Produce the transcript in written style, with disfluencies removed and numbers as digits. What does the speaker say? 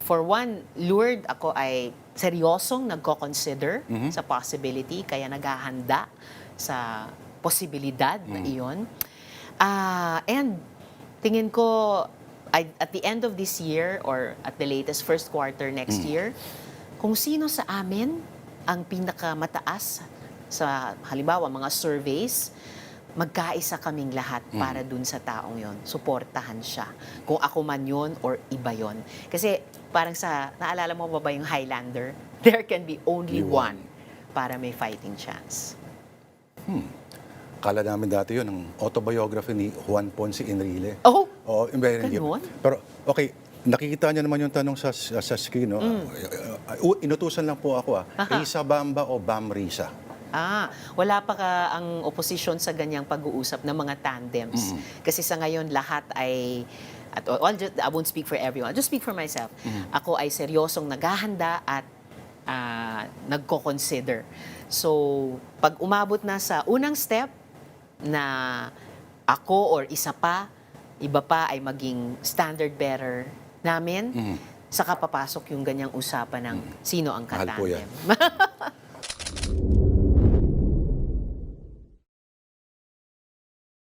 for one, lured ako ay seryosong nagko-consider sa possibility, kaya naghahanda sa posibilidad na iyon. And tingin ko, at the end of this year or at the latest first quarter next year, kung sino sa amin ang pinakamataas sa halimbawa mga surveys, magkaisa kaming lahat para dun sa taong yon. Suportahan siya. Kung ako man yon or iba yon. Kasi parang naalala mo ba yung Highlander? There can be only one para may fighting chance. Kala namin dati yun, ang autobiography ni Juan Ponce Enrile. Oh, Ganun? Pero, okay, nakikita niyo naman yung tanong sa screen, no? Inutusan lang po ako, Risa Bamba o Bam Risa? Wala pa ang oposisyon sa ganyang pag-uusap ng mga tandems. Kasi sa ngayon, lahat ay, I won't speak for everyone, I'll just speak for myself. Ako ay seryosong naghahanda at nagko-consider. So, pag umabot na sa unang step na ako or isa pa, iba pa ay maging standard bearer namin, saka papasok yung ganyang usapan ng sino ang Mahal po yan. katandem.